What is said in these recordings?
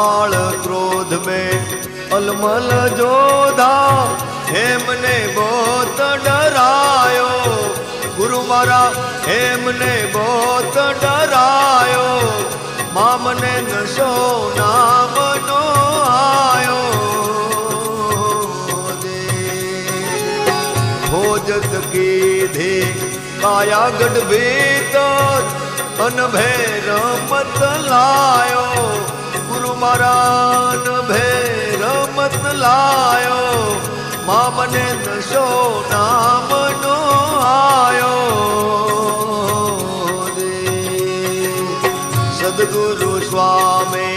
काल क्रोध में अलमल जोधा हेमने बहुत डरायो गुरु मारा हेमने बहुत डरायो मामने नशो नामनो आयो भोजत की धे काया गढ़ भीतर अनभेर मत लायो गुरु महाराज भेर मत लायो मामने नशो नामनो आयो सदगुरु स्वामी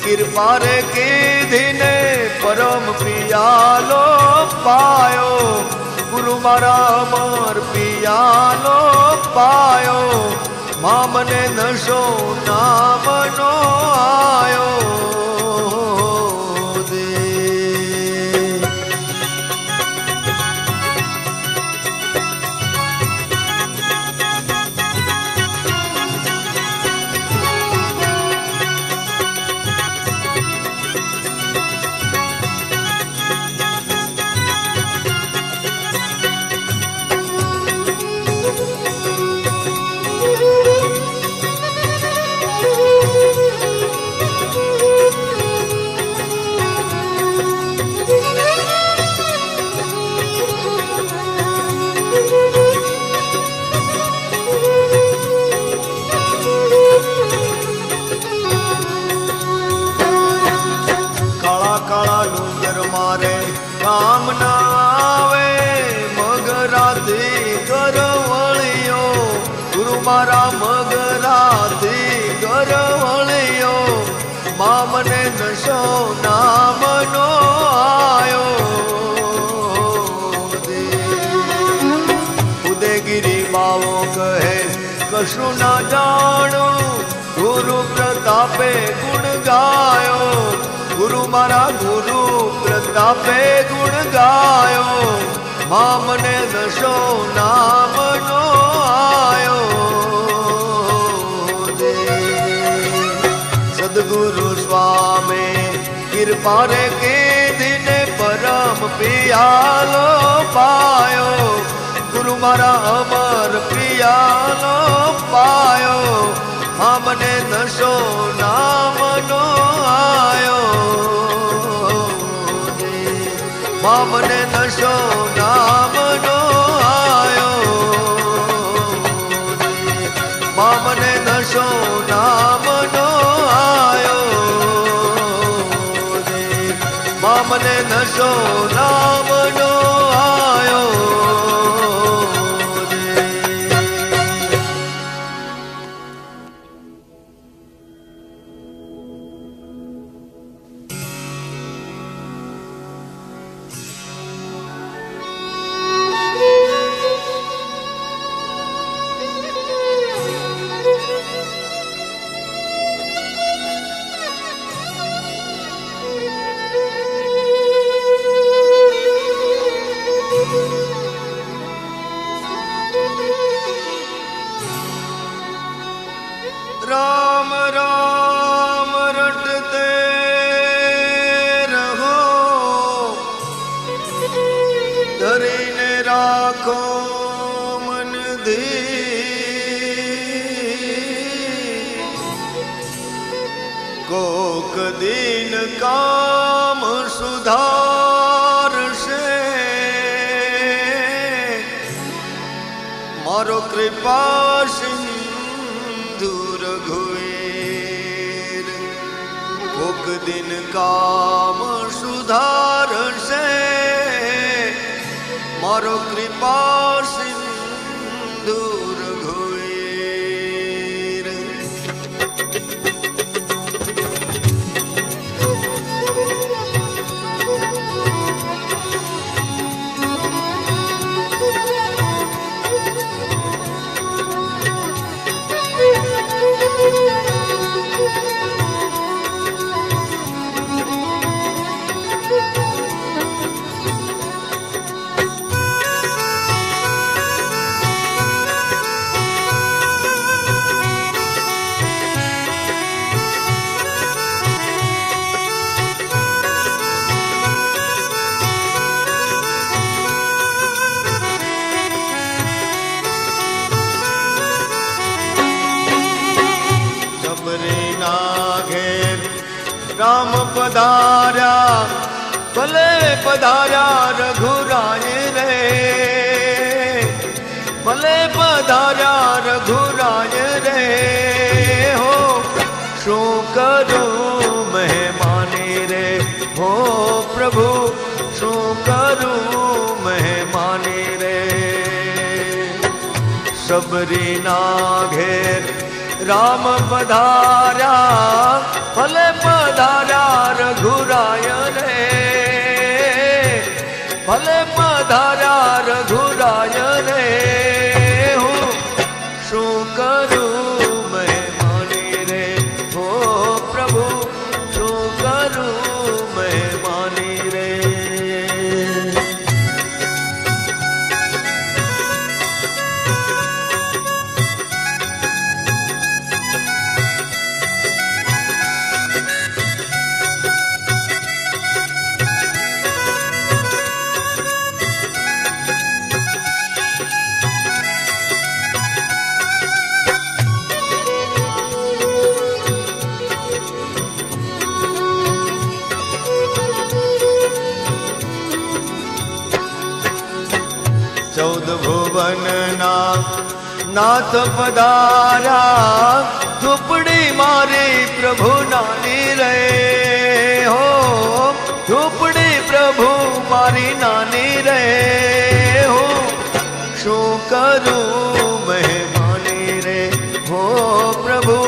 कृपा रे कीधीने परम पियालो पायो गुरु मारा अमर पियालो पायो मामने नशो नामनो आयो काम ना आवे मगराती करवलियो गुरु मारा मगराती करवलियो मामने नशो नामनो आयो उदयगिरी बावो कहे कशु ना जानो गुरु प्रतापे गुण गायो गुरु मारा गुरु प्रतापे गुण गायो मामने नशो नामनो आयो सदगुरु स्वामी कृपा रे कीधीने परम पियालो पायो गुरु मारा अमर पियालो पायो मामने नशो नामनो आयो मामने नशो नामनो आयो मामने नशो नामनो आयो मामने नशो नामनो आयो राम राम रटते रहो धरीने राखो मन धीर कोक दिन काम सुधार से मारो कृपा रघुवीर कोक दिन काम सुधार से मारो कृपा सिंधु रघुवीर રામ પધાર્યા ભલે પધાર્યા રઘુરાય રે, ભલે પધાર્યા રઘુરાય રે હો. શું કરું મહેમાની રે હો પ્રભુ, શું કરું મહેમાની રે. સબરીના ઘેર રામ પધાર્યા ભલે પધાર્યા રઘુરાય રે, ભલે પધાર્યા રઘુરાય રે હું શું કરું મહેમાની રે હો પ્રભુ, શું કરું મહેમાની રે. ચૌદ ભુવનના નાથ પધાર્યા, ઝૂંપડી મારી પ્રભુ નાની રે હો, ઝૂંપડી પ્રભુ મારી નાની રે હો. શું કરું મહેમાની રે હો પ્રભુ,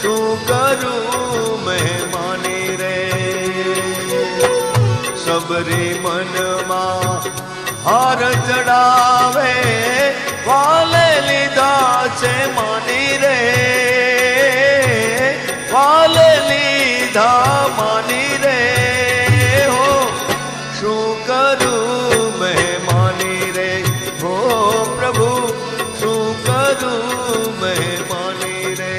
શું કરું મહેમાની રે. સબરી મનમાં હાર ચડાવે વાલે લીધા છે માની રે, વાલે લીધા માની રે હો. શું કરું મહેમાની રે હો પ્રભુ, શું કરું મહેમાની રે.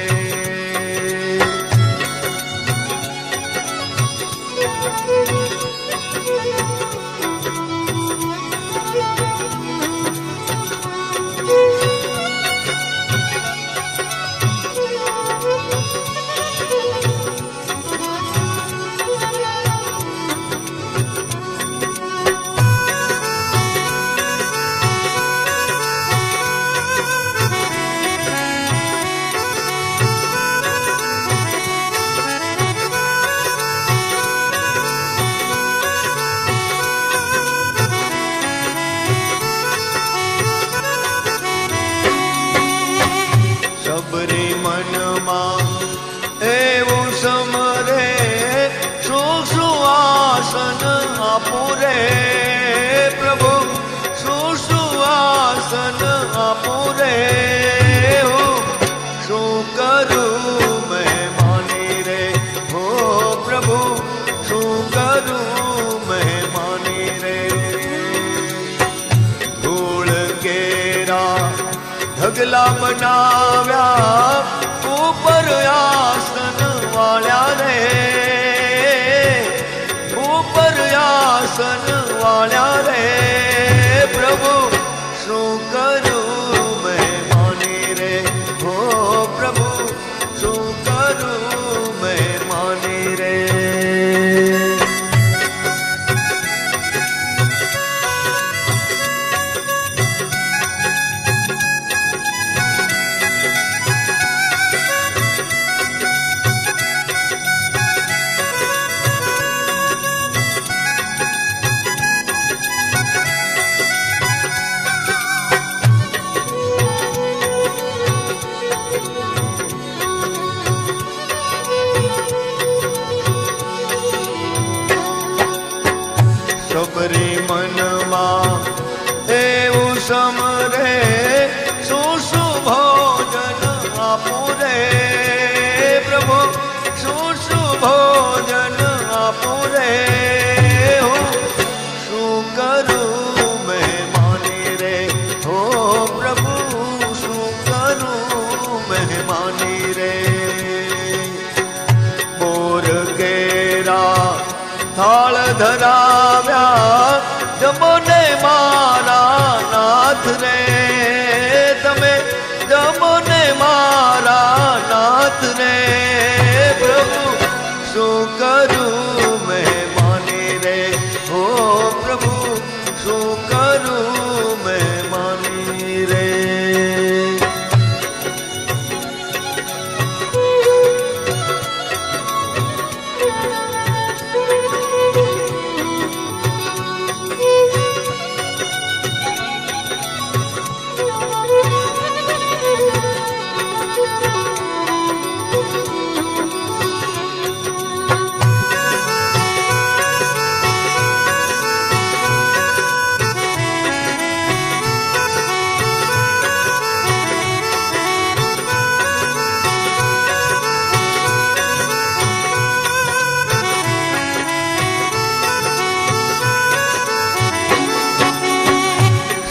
સબરી મનમાં એવું સમરે, શું શું આસન આપું રે પ્રભુ, શું શું આસન આપું રે હું શું કરું મહેમાની રે હો પ્રભુ, શું કરું મહેમાની રે. ધૂળ કેરા ઢગલા બનાવ્યા, ઉપર આસન વાળ્યા રે, ઉપર આસન વાળ્યા રે પ્રભુ. શું કરું મહેમાની રે હો પ્રભુ, શું કરું મહેમાની રે. સબરી મનમાં એવું સમરે, શું શું ભોજન આપું રે પ્રભુ, શું શું ભોજન આપું રે હું શું કરું મહેમાની રે હો પ્રભુ, શું કરું મહેમાની રે. બોર કેરા થાળ ધરાવ્યા, જમો ને મારા નાથ રે તમે, જમો ને મારા નાથ રે પ્રભુ. શું કરું મહેમાની રે હો પ્રભુ શું કરું મહેમાની રે.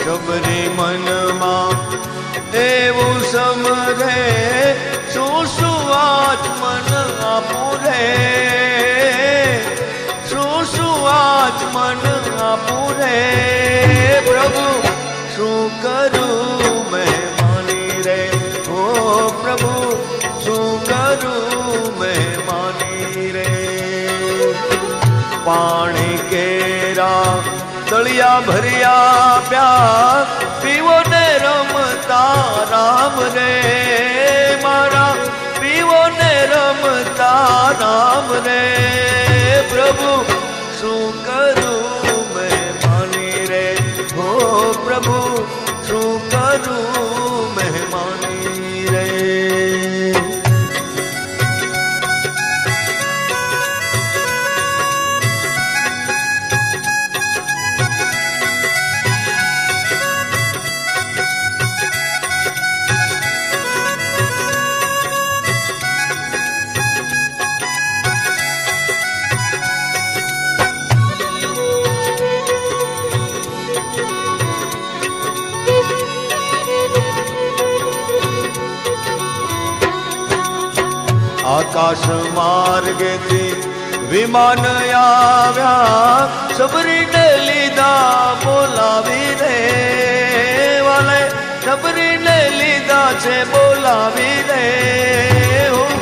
સબરી મનમાં એવું સમરે શું શું આત્મન આપું રે શું શું આત્મન આપું રે પ્રભુ શું કરું મહેમાની રે હો પ્રભુ શું કરું મહેમાની રે. પાણી કેરા તળિયા ભર્યા પ્યા પીવો ને રમતા રામ રે મારા પીવો ને રમતા રામ રે પ્રભુ શું કરું મહેમાની રે હો પ્રભુ શું કરું મહેમાની રે. આકાશ માર્ગેથી વિમાન આવ્યા સબરીને લીધા બોલાવી રે વાલે સબરીને લીધા છે બોલાવી રે હું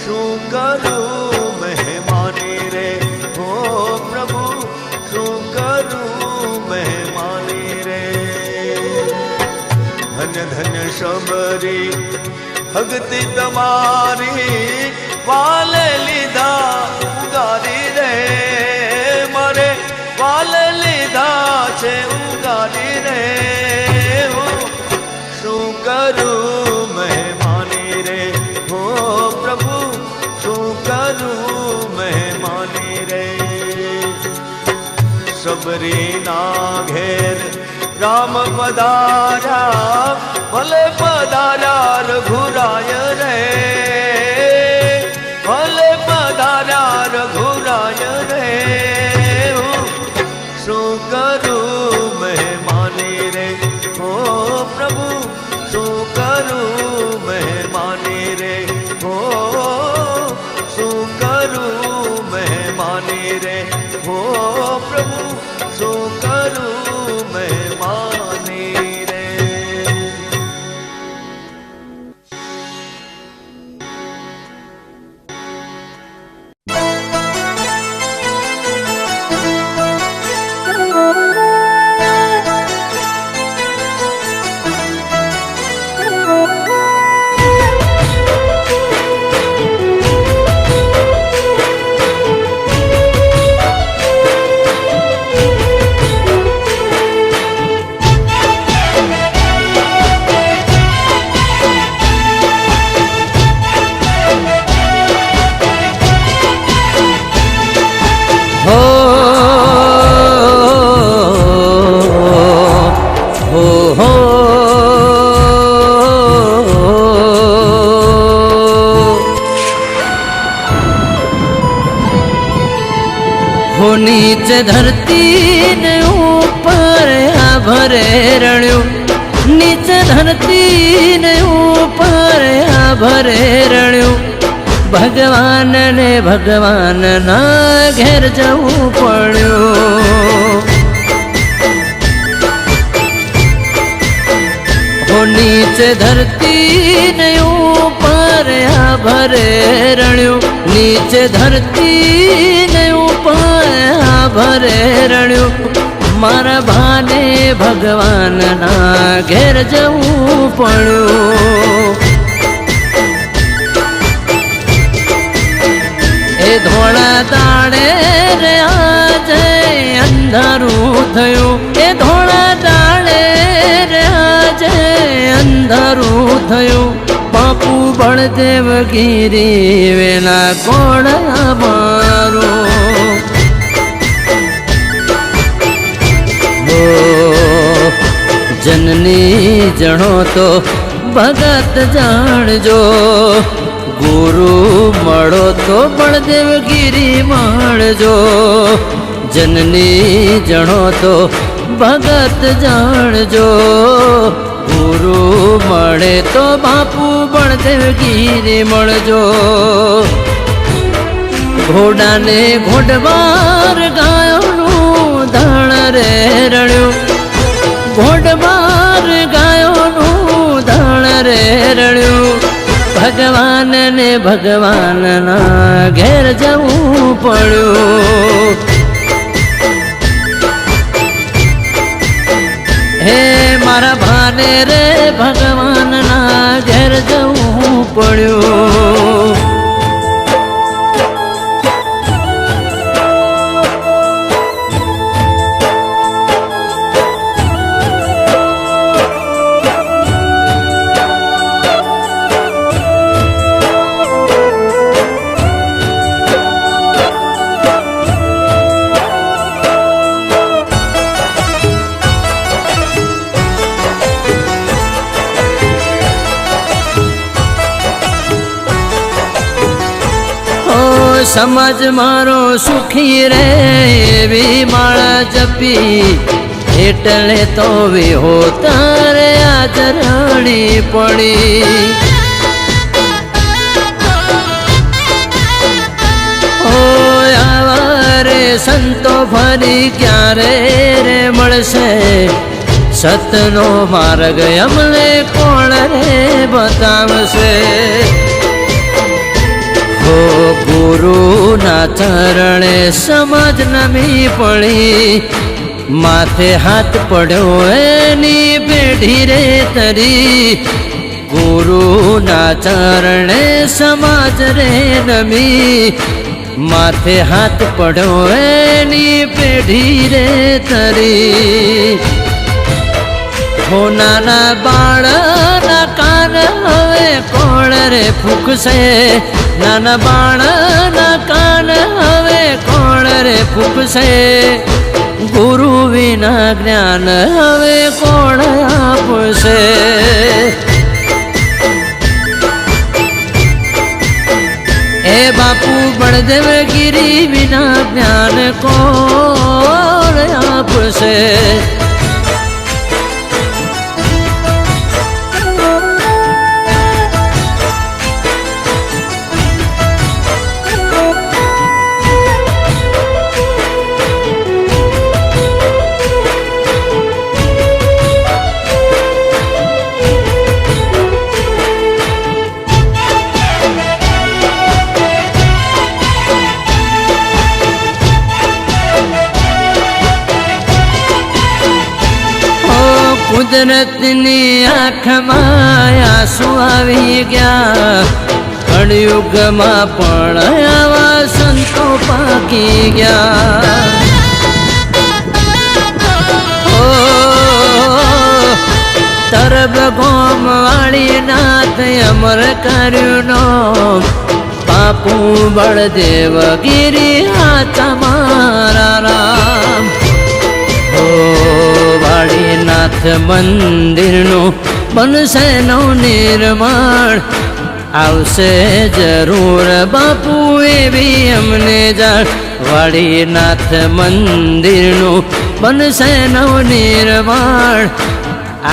શું કરું મહેમાની રે હો પ્રભુ શું કરું મહેમાની રે. ધન્ય ધન્ય સબરી ભક્તિ તમારી વાલે લીધા ઉગારી રે મારે વાલે લીધા છે ઉગારી રે હું શું કરું મહેમાની રે હો પ્રભુ શું કરું મહેમાની રે. સબરીના ઘેર રામ પધાર્યા ભલે પધાર્યા રઘુરાય રે ભલે પધાર્યા રઘુરાય રે હું શું કરું મહેમાની રે હો પ્રભુ શું કરું મહેમાની રે હો શું કરું મહેમાની રે હો પ્રભુ શું કરું મહેમાની રે. નીચે ધરતી ને ઉપર આભરે રણ્યું નીચે ધરતી ને ઉપર આભરે રણ્યું ભગવાન ને ભગવાન ના ઘેર જવું પડ્યું. નીચે નીચે ધરતી ને ઉપર આ ભરે રણ્યું, નીચે ધરતી ને ઉપર આ ભરે રણ્યું, મારા ભાને ભગવાનના ઘેર જવું પડ્યું. એ ધોળા દાડે રે આજે અંધારું થયું, એ ધોળા દાડે રે આજે અંધારું થયું, બાપુ બળદેવ ગીરી વેલા કોડા મારું. જનની જણો તો ભગત જાણજો, ગુરુ મળો તો બળદેવ ગીરી મળજો. જનની જણો તો ભગત જાણજો, ગુરુ મળે તો બાપુ બળદેવ ગીરી મળજો. ઘોડાને ઘોડવાર ગાયોનું ધાણ રે રણ્યું, ઘોડવાર ગાયોનું ધાણ રે રણ્યું, ભગવાન ને ભગવાનના ઘેર જવું પડ્યું. હે મારા ભાને રે ભગવાનના ઘેર જવું પડ્યું. સમાજ મારો સુખી રે એવી માળા જપી, એટલે તો વિહો તારે આજ રડી પડી. ઓ આવા રે સંતો ફરી ક્યારે રે મળશે, સતનો માર્ગ અમને કોણ રે બતાવશે. હો ગુરુના ચરણે સમાજ નમી પડી, માથે હાથ પડ્યો એની પેઢી રે તરી. ગુરુના ચરણે સમાજ રે નમી, માથે હાથ પડ્યો એની પેઢી રે તરી. હો નાના બાળના કાન હવે કોણ રે ફૂંકશે, નાના બાળના કાન હવે કોણ રે ફૂંકશે. ગુરુ વિના જ્ઞાન હવે કોણ આપશે. એ બાપુ બળદેવ ગીરી વિના જ્ઞાન કોણ આપશે. કુદરતની આંખમાં આંસુ આવી ગયા, કળયુગમાં પણ આવા સંતો પાકી ગયા. ઓ તરબ ગોમ વાળી નાથ અમર કર્યું નો, બાપુ બળદેવ ગીરી હાથ મારા રામ. વાળીનાથ મંદિરનું બનશે નિર્માણ, આવશે જરૂર બાપુ એવી અમને જાણ. વાળીનાથ મંદિરનું બનશે નિર્માણ,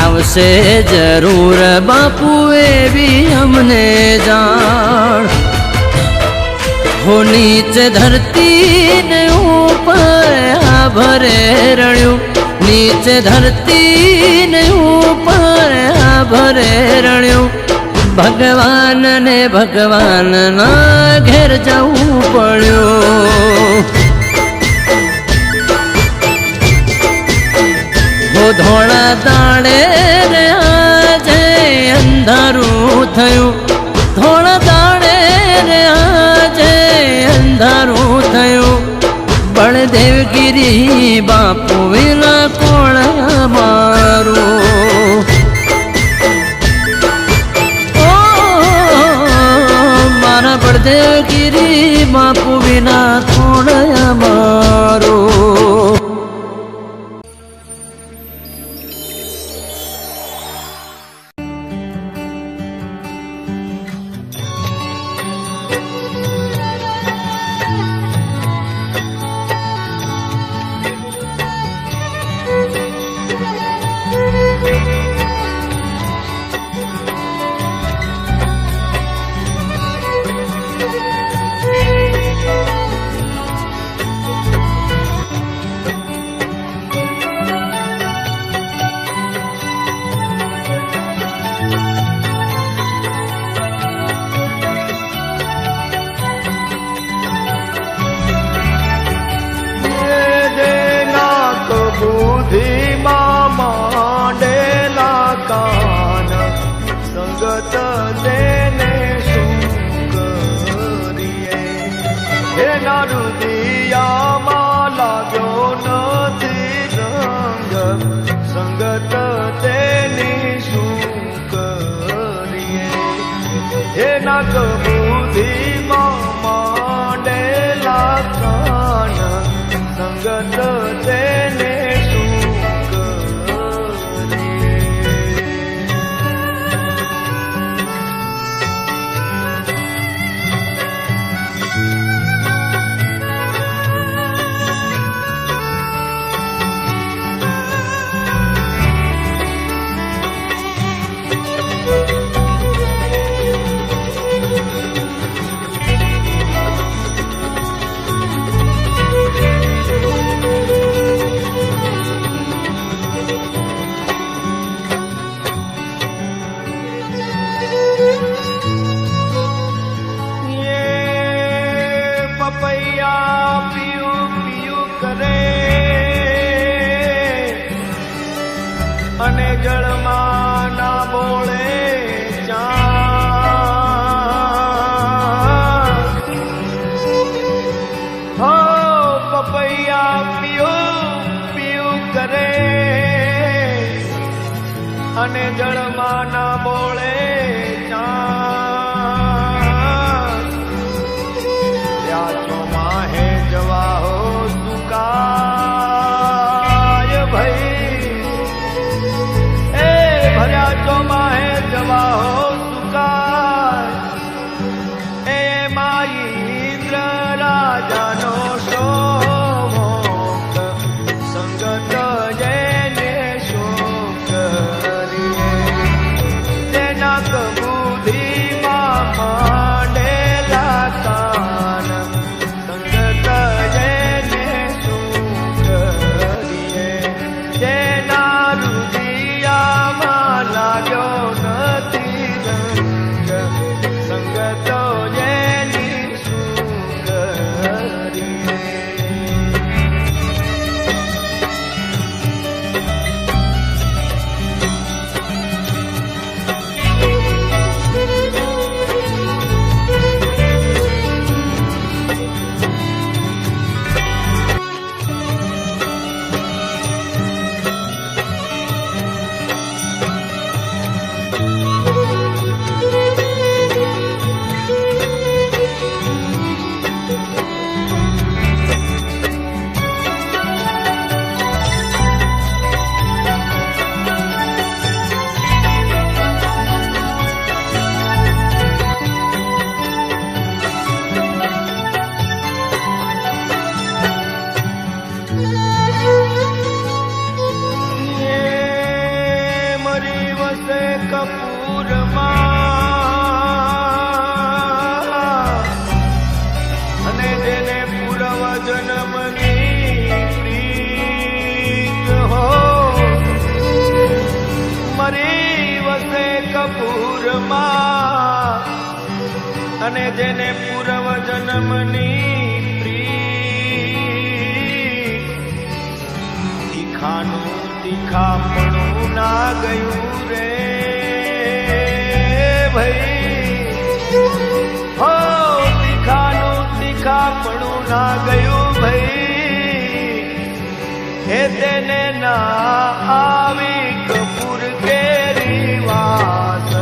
આવશે જરૂર બાપુ એવી અમને જાણ. હો નીચે ધરતી ને ઉપર આ ભરે રણ્યું, નીચે ધરતી ને ઉપર આ ભરે રણ્યું, ભગવાન ને ભગવાનના ઘેર જવું પડ્યું. ધોળા દાડે રે આજે અંધારું થયું, ધોળા દાડે રે આજે અંધારું થયું. બળદેવગીરી બાપુ વિના કોણ મારું. ઓ મારા બળદેવગીરી બાપુ વિના કોણ મારું. સંગત તેને શું કરીએ, એના રુદિયામાં લાગ્યો નથી રંગ. સંગત તેની શું કરીએ, એના કબૂધીમાં માંડેલા કાન. સંગત તેને અને જળમાં ના બોળે ચાંદ. હો પપૈયા પીયું પીયું કરે અને જળમાં ના બોળે ચાંદ. ત્યાં ચોમાહે જવા હો સુકાય ભાઈ, ચોમાહે જવા હો સુકાય. એ ઇન્દ્ર રાજાનો શોક. સંગત જેને શોક કરીએ, તેના કબૂધીમાં માંડેલા કાન. સંગત જેને શોક કરીએ, તેના રુદિયામાં લાગ્યો નથી રંગ. સંગત જેની શું કરીએ. માં અને જેને પૂર્વ જન્મની તીખાનું તીખાપણું ના ગયું રે ભાઈ હો તીખાનું તીખાપણું ના ગયું ભાઈ હે તેને ના આવી કપૂર કેરી વાસ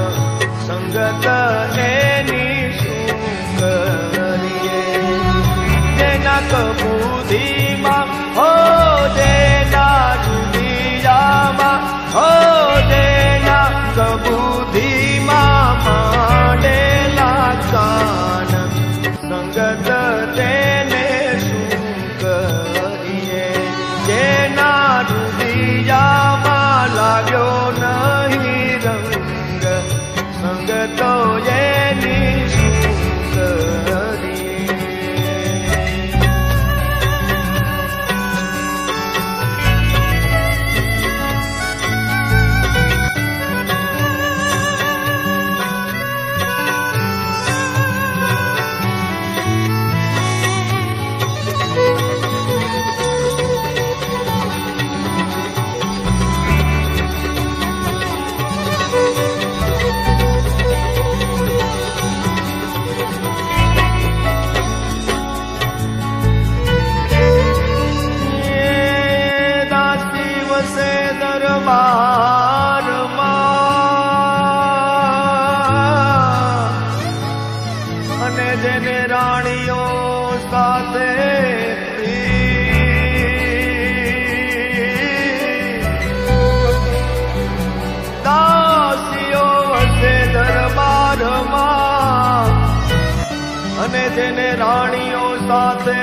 સંગત એની શું કરીએ તેના કબૂધીમાં હો દેના દુનિયામાં હો દેના કબૂધીમાં માંડેલા કાન સંગત તેને શું કરીએ જેના દુનિયામાં લાગ્યો નહીં રંગ સંગતો એની શું કરીએ અને જેને રાણીઓ સાથે દાસીઓ વસે દરબારમાં અને જેને રાણીઓ સાથે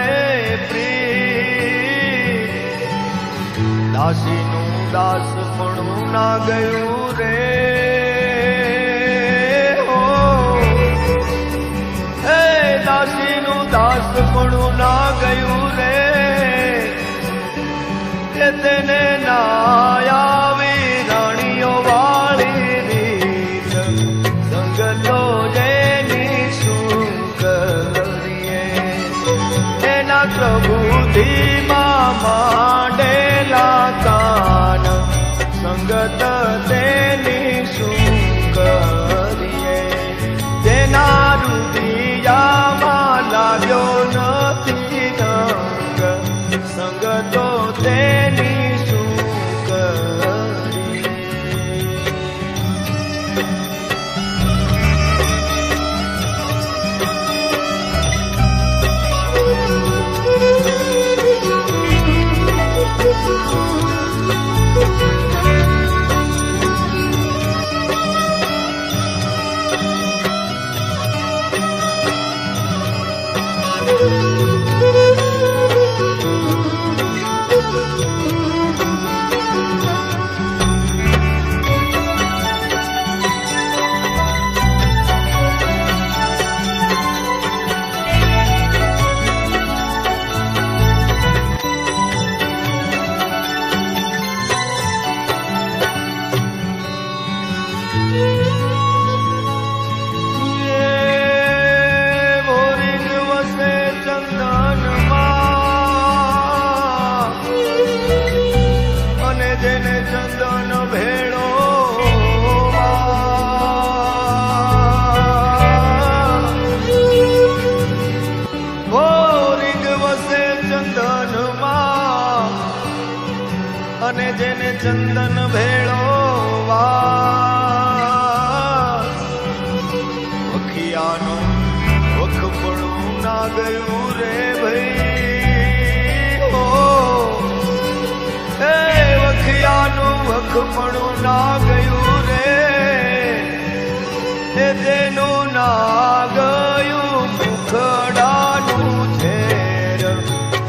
દાસીનું દાસ પણ ના ગયું રે હો હે દાસીનું દાસ પણ ના ગયું રે કે તેને ના આવી રાણીઓ વાળી રીત સંગતો જેની શું કરીએ એના પ્રભુધિમાં માંડેલા કાન સંગત તેની શું કરીએ તેના રૂપિયામાં લાગ્યો નથી રંગ સંગતો તેની શું કરીએ અને જેને ચંદન ભેળો વાસ વખિયાનો વખપણું ના ગયું રે ભાઈ હો હે વખિયાનું વખપણું ના ગયું રે એ તેનું ના ગયું મુખડાનું ઝેર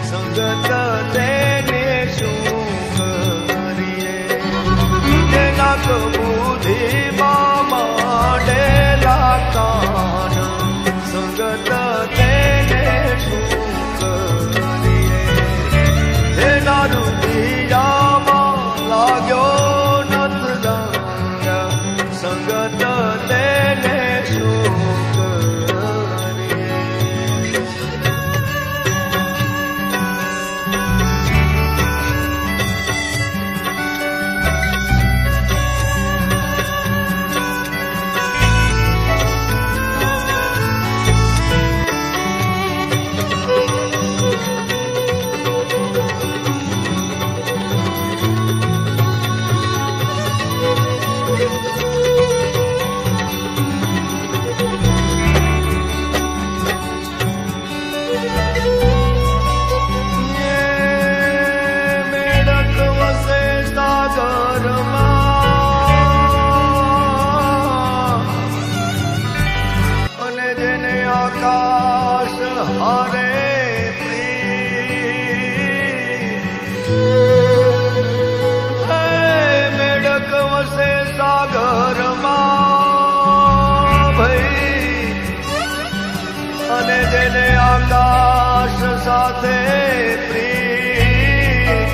સંગત તેને શું કબૂધીમાં માંડેલા કાન સંગત તેને શું કરીએ એના રૂપિયામાં લાગ્યો નથ રંગ સંગત તેને પ્રીત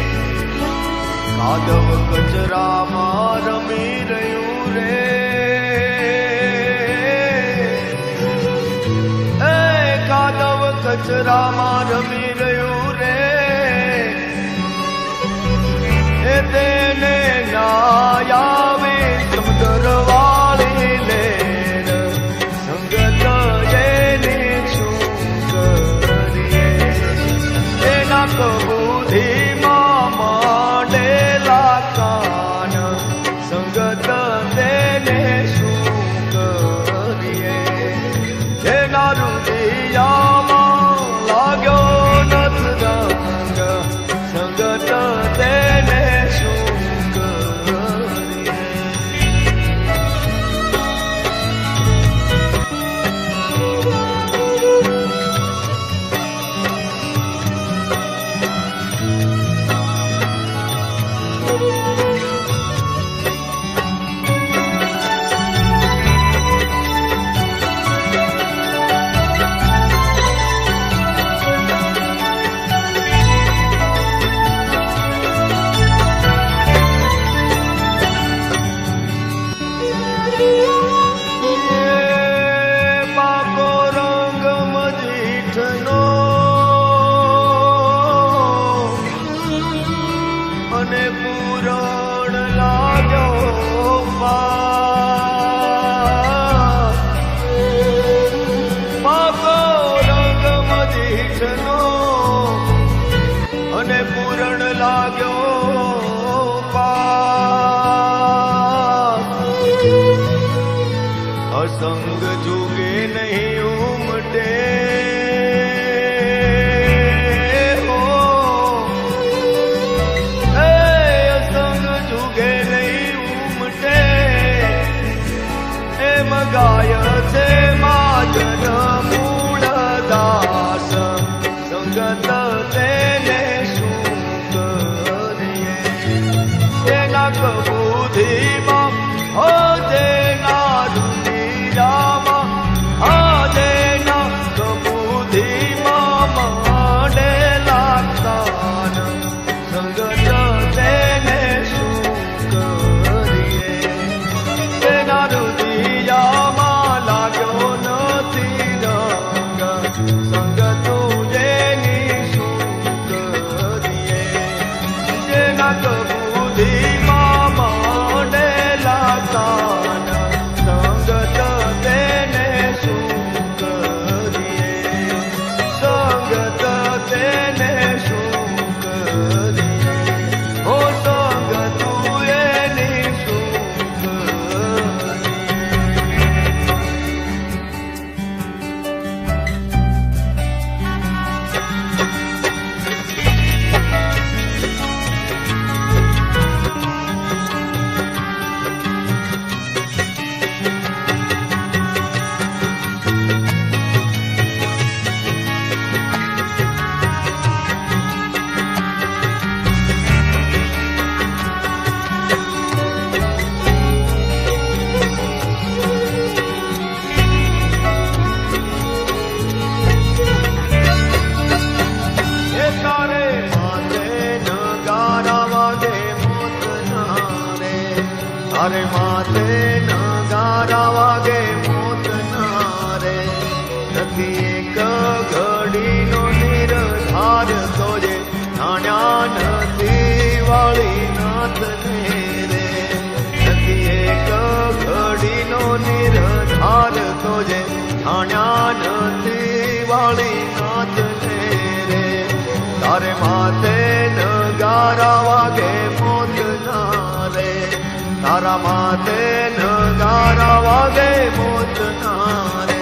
કાદવ કચરામાં રમી રહ્યું રે કાદવ કચરામાં રમી રહ્યું રે એ તેને નાયાવે સમુદ્ર વાળી લે સંગત જેની શું કરીએ એના કબૂધીમાં માંડેલા કાન સંગત તેને શું કરીએ એના રુદિયામાં લાગ્યો નથ રંગ સંગત તેને શું કરીએ બાપો રંગ મજીઠનો અને પૂરણ લાગ્યો પાર. બાપો રંગ મજીઠનો અને પૂરણ લાગ્યો પાર. અસંગ જુગે નહીં ઉમટે હો અસંગ જુગે નહીં ઉમટે એમ ગાય છે માજન મૂળ દાસ સંગત તેને શું કરીએ તેના કબૂધીમાં હો તેના રુદિયામાં તેના કબૂધીમાં માંડેલા કાન સંગત તેને શું કરીએ તેના રુદિયામાં લાગ્યો નથી રંગ સંગત જેની શું કરીએ તેના કબૂધીમાં માંડેલા કાન સંગત તેને શું કરીએ સંગત તેને શું કરીએ ઓ સંગત એની શું કરીએ. એ તારે માથે નગારા વાગે મોતના રે તારે માથે નગારા વાગે મોતના રે નથી એક ઘડીનો નિર્ધાર તો જે જાણ્યા નથી વાળી નાથને રે નથી એક ઘડીનો નિર્ધાર તો જે જાણ્યા નથી વાળી નાથને રે તારે માથે નગારા વાગે મોતના રે તારા માથે નગારા વાગે મોતના રે.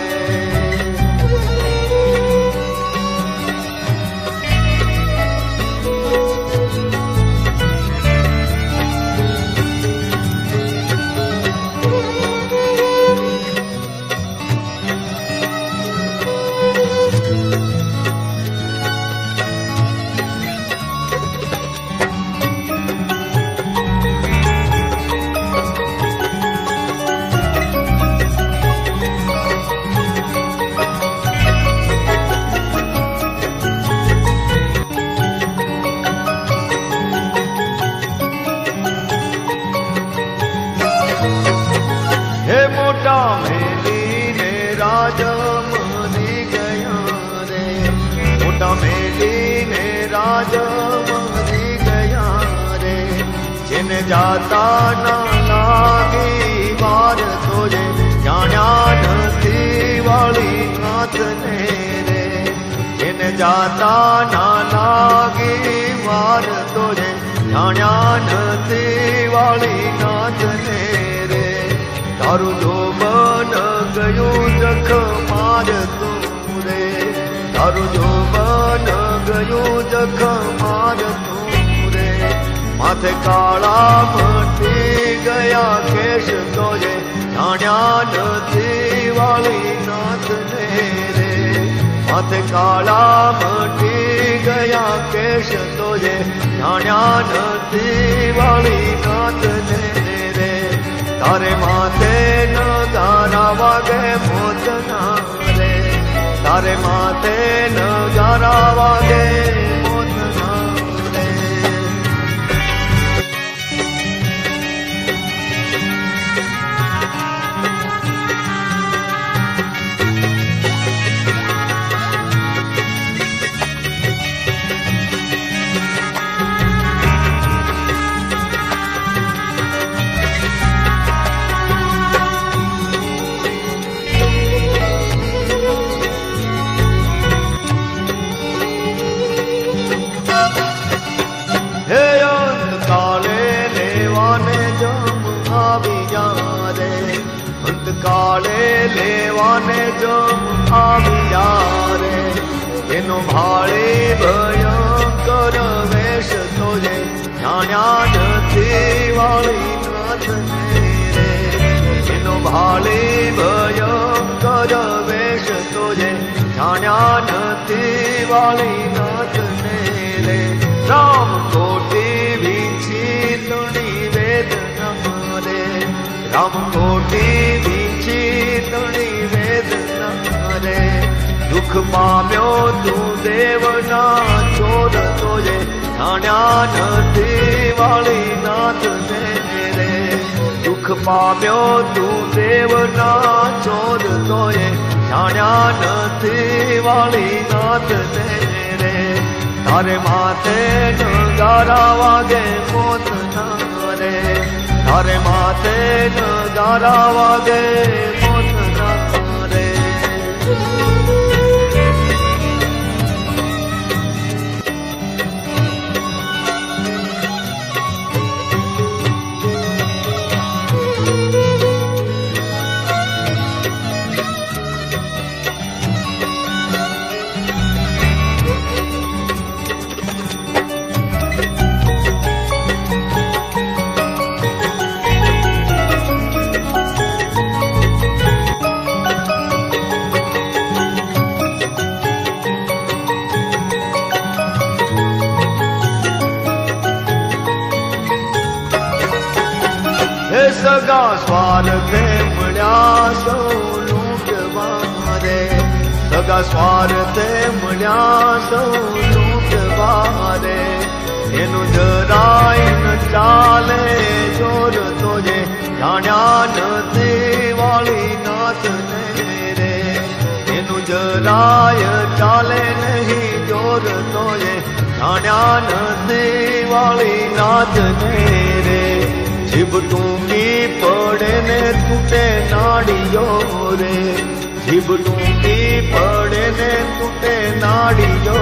મરી ગયા રે. જેને જાતા ના લાગી વાર તો જે જાણ્યા નથી વાળી નાથને રે. જેને જાતા ના લાગી વાર તો જે જાણ્યા નથી વાળી નાથને રે. તારું જોબન ગયું જખ મારતું રે. તારું જોબન ગયું જખ મારતું રે. માથે કાળા મટી ગયા કેશ તો જે જાણ્યા નથી વાળી નાથને રે. માથે કાળા મટી ગયા કેશ તો જે જાણ્યા નથી વાળી નાથને રે. તારે માથે ન ગારા વાગે મોતના રે. તારે માથે ન ગારા વાગે મોતના રે. હે અંતકાળે લેવાને જમ આવી જા રે. અંતકાળે લેવાને જમ આવી જા રે. એનો ભાળી ભયંકર વેશ તો જે જાણ્યા નથી વાળી નાથને રે. એનો ભાળી ભયંકર વેશ તો જે જાણ્યા નથી વાળી નાથને રે. રામ કોટી વિચિતણી વેદના રે. રામ કોટી વિચિતણી વેદના રે. દુઃખ પામ્યો તું દેવના ચોર તો જે જાણ્યા નથી વાળી નાથને રે. દુઃખ પામ્યો તું દેવના ચોર તો જે જાણ્યા નથી વાળી નાથને રે. તારે માથે ન ગારા વાગે મોત ના રે. તારે માથે ન ગારા વાગે મોત ના રે. હે સગા સ્વાર્થે મળ્યા સૌ લૂંટવા રે. સગા સ્વાર્થે મળ્યા સૌ લૂંટવા રે. એનું જરાય ન ચાલે જોર તો જે જાણ્યા નથી વાળી નાથને રે. એનું જરાય ચાલે નહીં જોર તો જે જાણ્યા નથી વાળી નાથને રે. જીભ ટૂંકી પડે ને તૂટે નાડીઓ રે. જીભ ટૂંકી પડે ને તૂટે નાડીઓ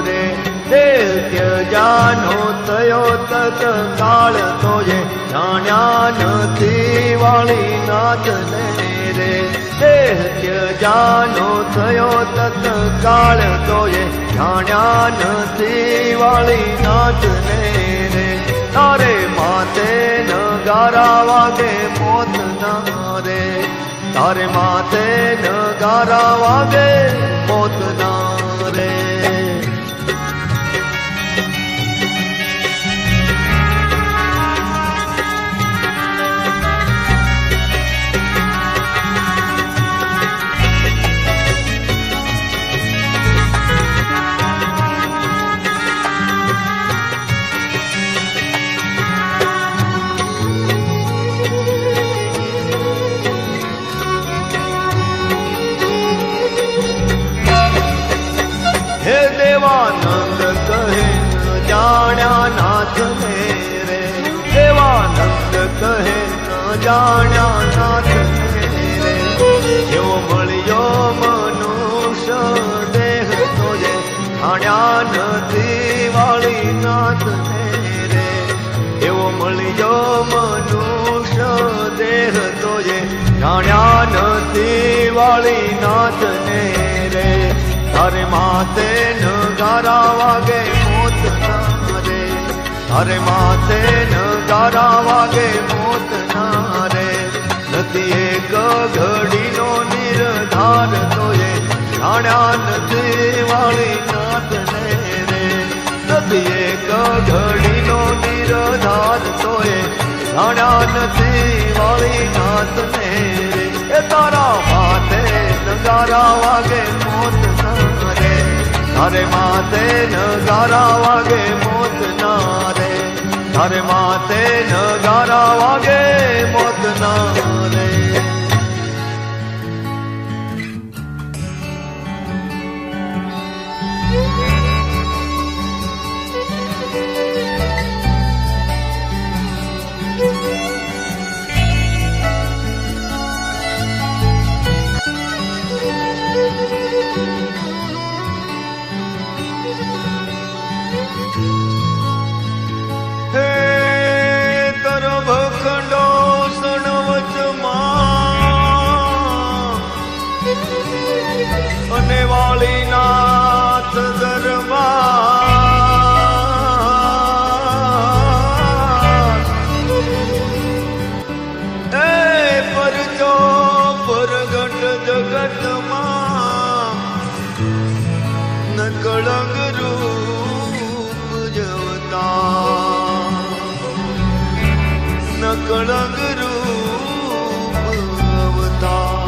રે. દેહ ત્યજાનો થયો તત્કાળ તો જે જાણ્યા નથી વાળી નાથને રે. દેહ ત્યજાનો થયો તત્કાળ તો જે જાણ્યા નથી વાળી નાથને રે. તારે માથે ન ગારા વાગે મોત ના રે. તારે માથે ન ગારા વાગે મોત ના રે. કહે ન જાણ્યા નાથ રે એવો મળ્યો મનુષ્ય દેહ તો જે જાણ્યા નથી વાળી નાથ રે એવો મળ્યો મનુષ્ય દેહ તો જે જાણ્યા નથી વાળી નાથ ને રે તારે માથે નગારા વાગે મોત ના રે તારે માથે નગારા વાગે મોત ના રે નથી એક ઘડીનો નિર્ધાર તો એ જાણ્યા નથી વાળી નાથ ને રે નથી એક ઘડીનો નિર્ધાર તો એ જાણ્યા નથી વાળી નાથ ને રે એ તારા માથે નગારા વાગે મોત ના રે તારે માથે નગારા વાગે મોત ના રે તારે માથે નગારા વાગે મોત ના રે અને વાળીનાથ દરબાર એ પરજો પરગટ જગતમાં નકળંગ રૂપ જવતા નકળંગ રૂપ અવતાર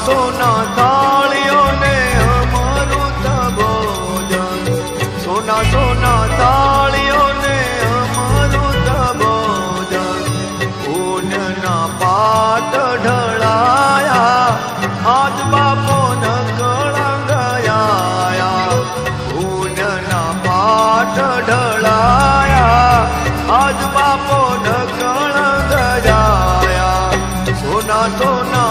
સોના થાળીઓ ને અમારું ભોજન સોના સોના થાળીઓ ને અમારું ભોજન ઊનના પાટ ઢળાયા આજ બાપો ન કળંગયા ઊનના પાટ ઢળાયા આજ બાપો ન કળંગયા સોના સોના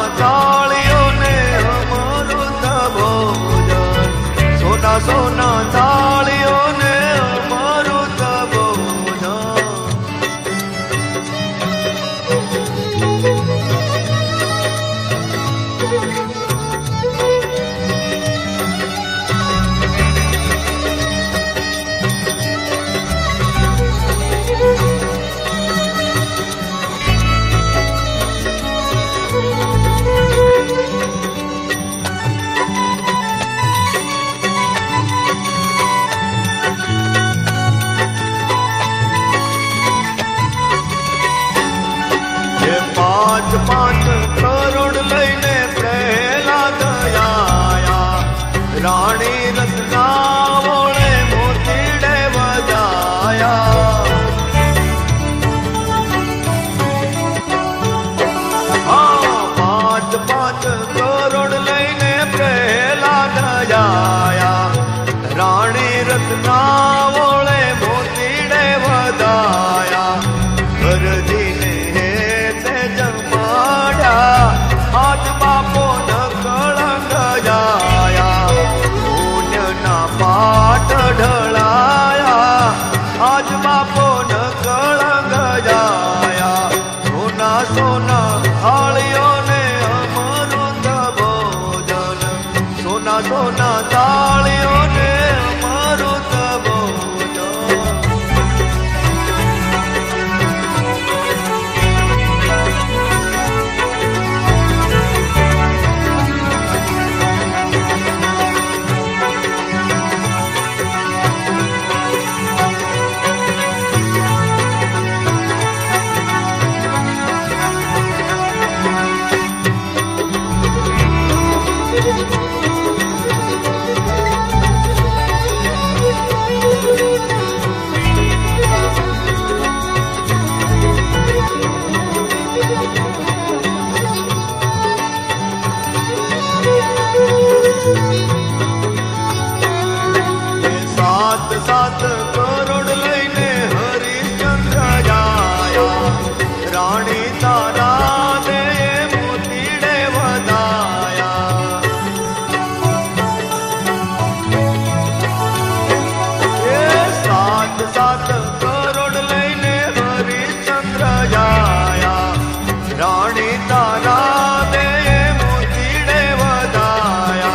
સોના થાળીઓ ને અમારું ભોજન પાંચ કરોડ લઈને પ્રહલાદ આયા રાણી રત્ના વોળે મોતીડે વધાયા પાંચ કરોડ લઈને પ્રહલાદ આયા રાણી રત્ના વોળે મોતીડે વધાયા ગરજીને હાથ બાપો ન કળંગયા પુણ્યના सात करोड़ लईने हरिश्चंद्र जाया राणी तारा दे मोतीड़े वधाया ये सात सात करोड़ लईने हरिश्चंद्र जाया राणी तारा दे मोतीड़े वधाया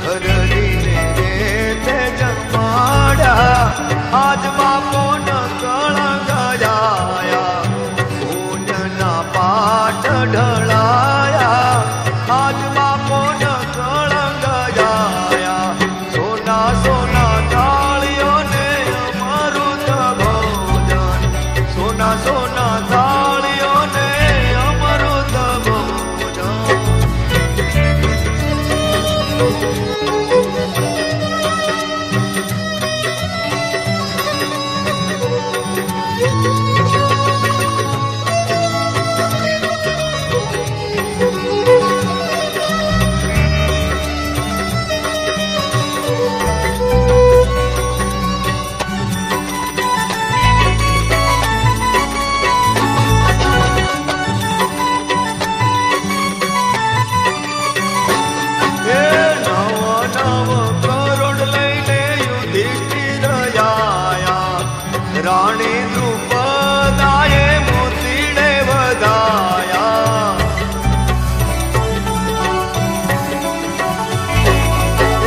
हरदीने ते जमाड़ा आज बापो न कलंक जाया पूजना पाठ ढलाया आज बापो न कलंक जाया सोना सोना थालियों ने अमृत भोजन सोना सोना थालियों ने अमृत भोजन એ નવ નવ કરોડ લઈને યુધિષ્ઠિર જાયા રાણી દ્રુપદાએ મોતીડે વધાયા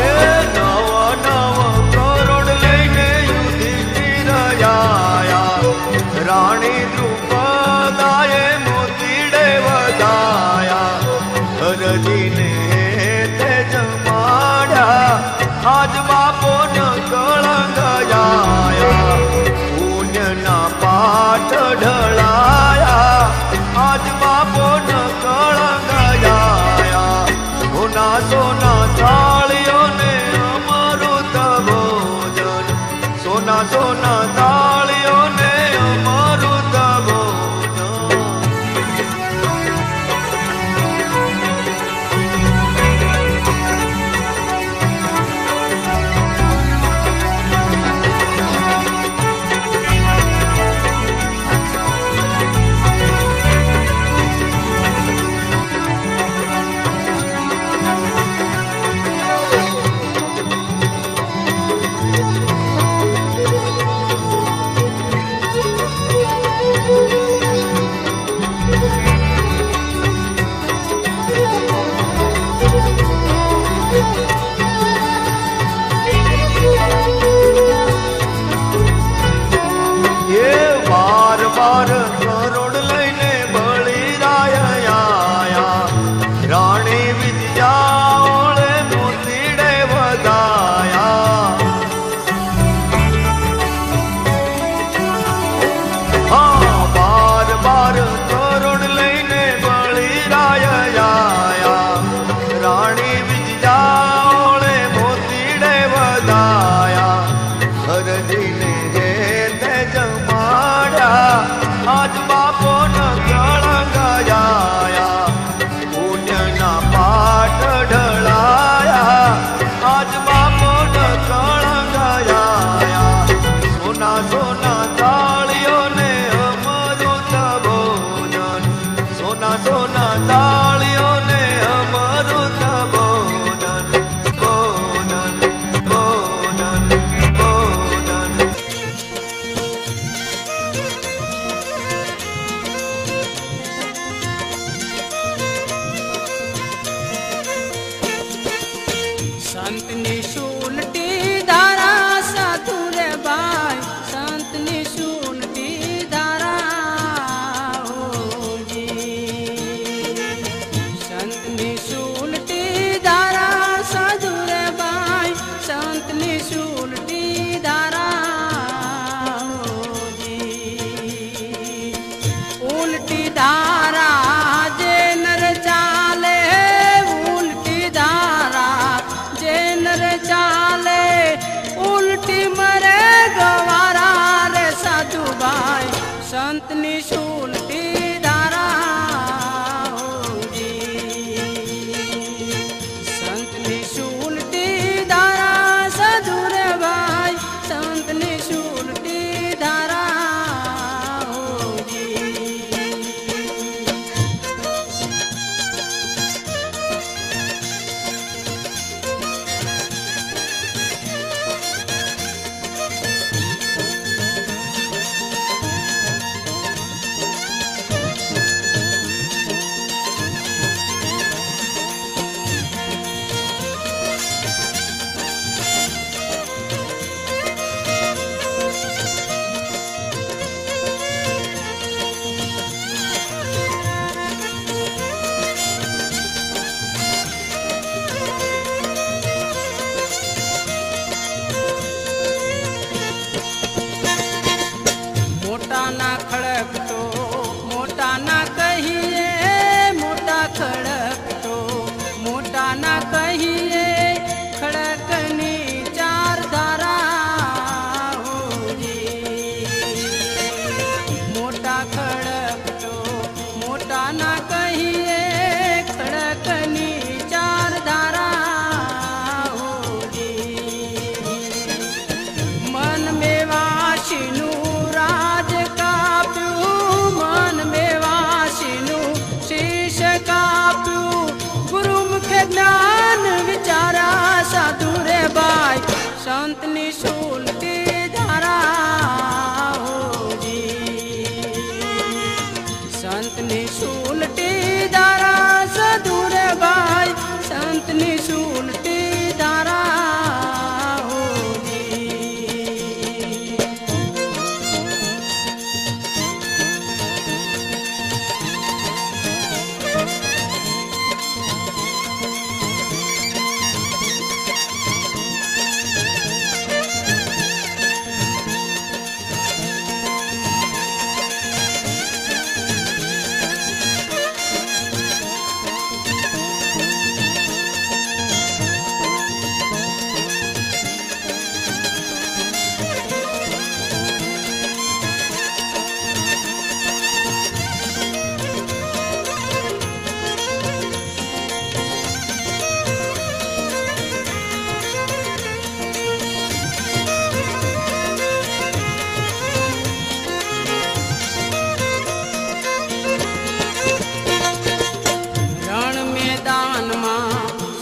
એ નવ નવ કરોડ લઈને યુધિષ્ઠિર જાયા રાણી દ્રુપદાએ મોતીડે વધાયા હરજીને તે જમાડ્યા આજ બાપો ન કળંક જાયા પુણ્યના પાઠ ઢળાયા આજ બાપો ન કળંક જાયા સોના સોના થાળીઓને અમૃત ભોજન સોના સોના થાળીઓને અમૃત ભોજન ये बार बार करोड़ लईने बळी राया राणी विद्या ओळे मोतीडे વધાયા हाँ बार बार करोड़ लईने बळी राया राणी विद्या ओळे मोतीडे વધાયા હરજીને તે જમાડ્યા આજ બાપો ન કળંક જાયા પુણ્યના પાઠ ઢળાયા આજ બાપો ન કળંક જાયા સોના સોના થાળીઓને અમૃત ભોજન સોના સોના થાળીઓને અમૃત ભોજન ભોજન ભોજન ભોજન સંતની સુલટી ધારા સાધુ રે ભાઈ સંતની સુલટી ધારા હોજી સંતની સુલટી ધારા સાધુ રે ભાઈ સંતની સુલટી ધારા હોજી ઉલટી ધારા જે નર ચાલે ઉલટી ધારા જે નર ચાલે ઉલટી મરે ગવારા રે સાધુભાઈ સંતની સુલટી ધારા હોજી સંતની સુલટી ધારા સાધુ રે ભાઈ સંત સંતની શુલટી ધારા હોજી સંતની શુલટી ધારા સદુરે ભાઈ સંતની શુલટી ધારા હોજી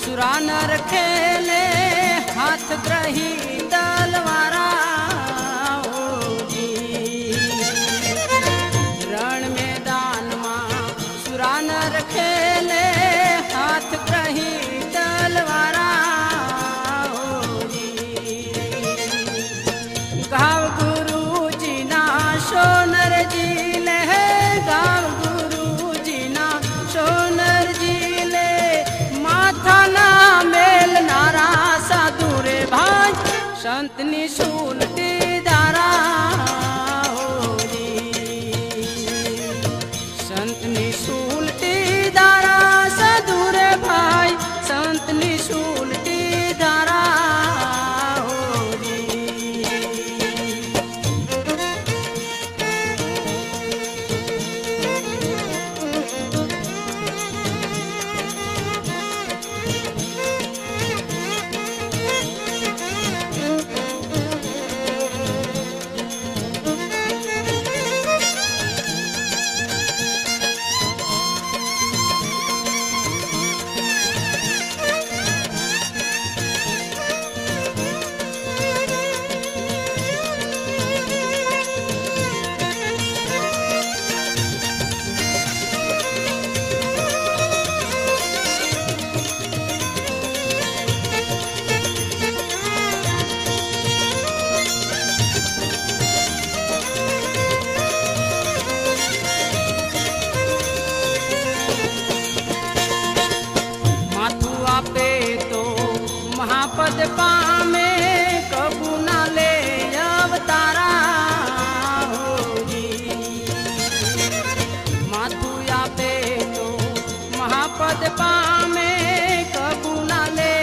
સુરાનર ખેલે હાથ ગ્રહી તલવારા હોજી રણ મેદાનમાં સુરાનર ખેલે હાથ ગ્રહી તલવારા હોજી ગાવ ગુરુજીના સોનરજી લે ગાવ ગુરુજીના સોનરજી લે માથાના મેલનારા સાધુ રે ભાઈ સંતની શુલટી ધારા હોજી સંતની શુલટી ધારા સાધુ રે ભાઈ સંતની શુલટી ધારા હોજી આપે તો મહાપદ પામે કબુ ના લે અવતારા હોજી માથું આપે તો મહાપદ પામે કબુ ના લે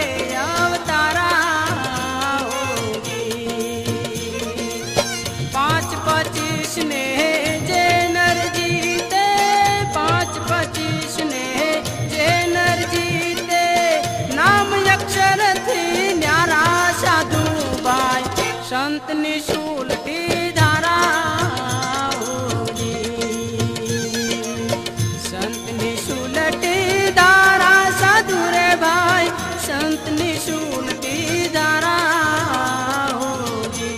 અવતારા હોજી 5-25 ને જે નર જીતે 5-25 ને જે નર જીતે નામ અક્ષરથી ન્યારા સાધુ ભાઈ સંતની શુલટી ધારા હોજી સંતની શુલટી ધારા સાધુ રે ભાઈ સંતની શુલટી ધારા હોજી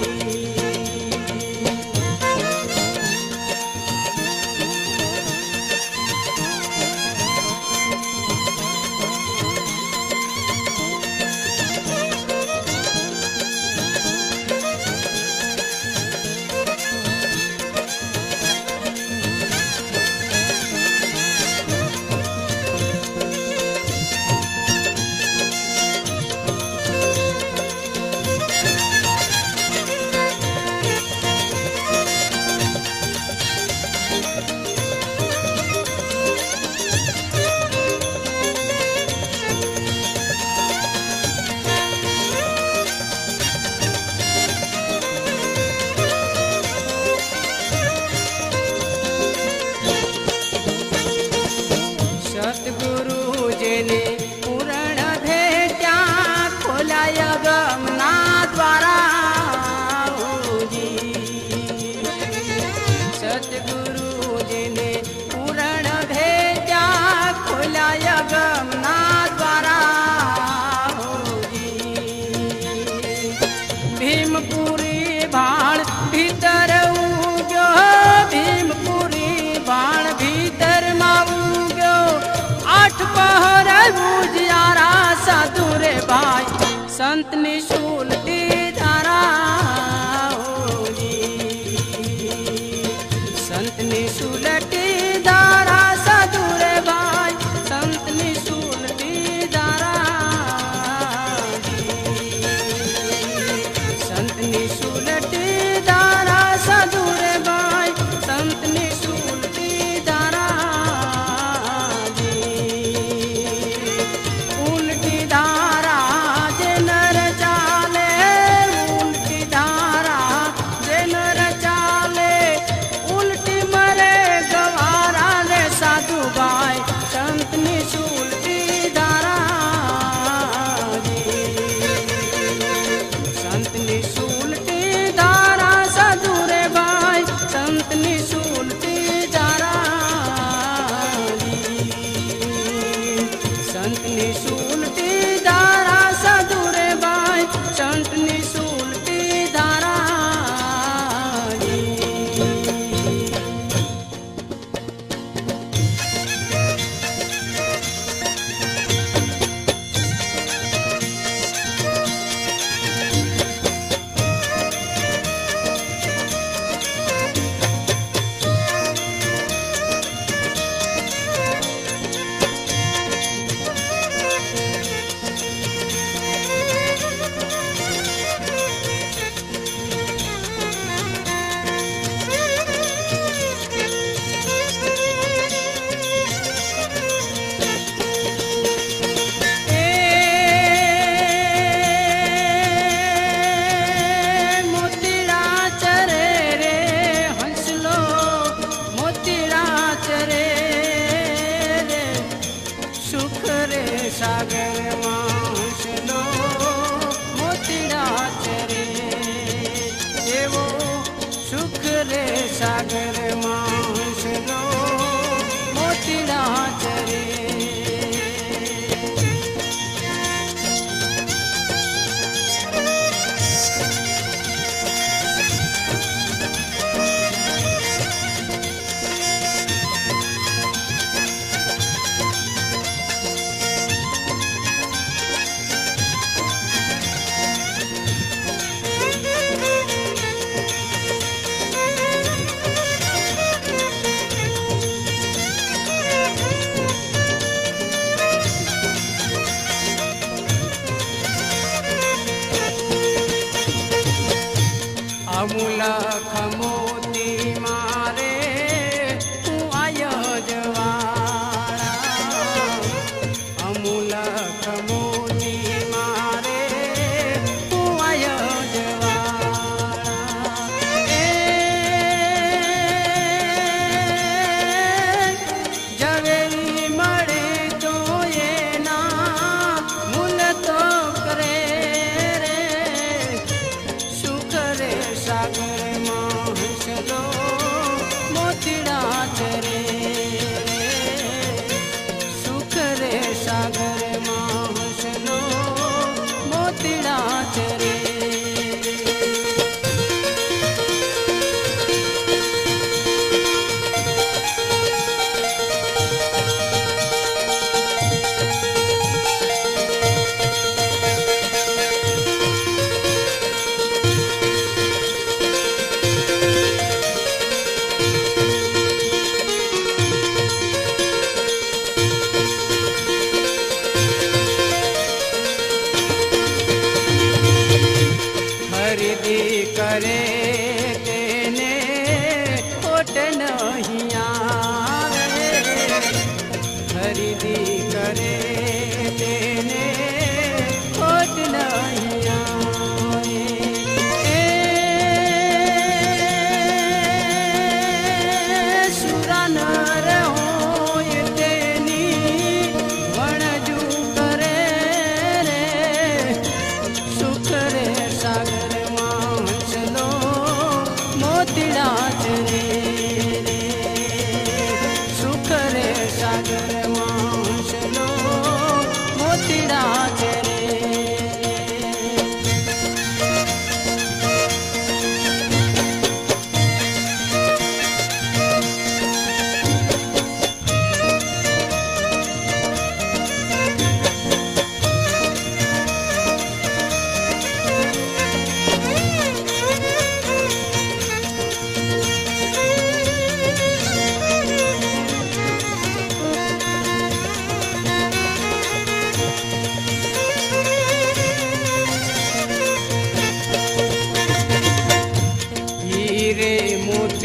સંતની સુલટી ધારા સંતની સુલટી ધારા સાધુ રે ભાઈ સંતની સુલટી ધારા સંતની સુલટી ધારા સાધુ રે ભાઈ સંતની સુલટી ધારા ઉલટી ધારા જે નર ચાલે ઉલટી ધારા જે નર ચાલે ઉલટી મરે ગવારા રે સાધુ ભાઈ સંતની સુલટી ધારા સંતની સુલટી ધારા સાધુ રે ભાઈ સંતની સુલટી ધારા સંતની સુલટી ધારા સાધુ રે ભાઈ સંતની સુલટી ધારા મોતીડા ચરે રે હંસલો મોતીડા ચરે રે સુખ રે સાગરમાં હંસલો મોતીડા ચરે એવો સુખ રે સાગરમાં હંસલો મોતીડા ચરે અમુલખ મોતી મારે તું આયો જવાળા અમુલખ મોતી મારે તું આયો જવાળા ઝવેરી મળે તો એના મુલ તો કરે રે સુખ રે સાગરમાં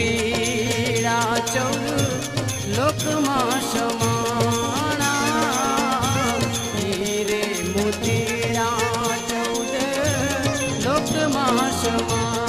મોતીડા 14 લોકમાં સમાણા હીરે મોતીડા 14 લોકમાં સમાણા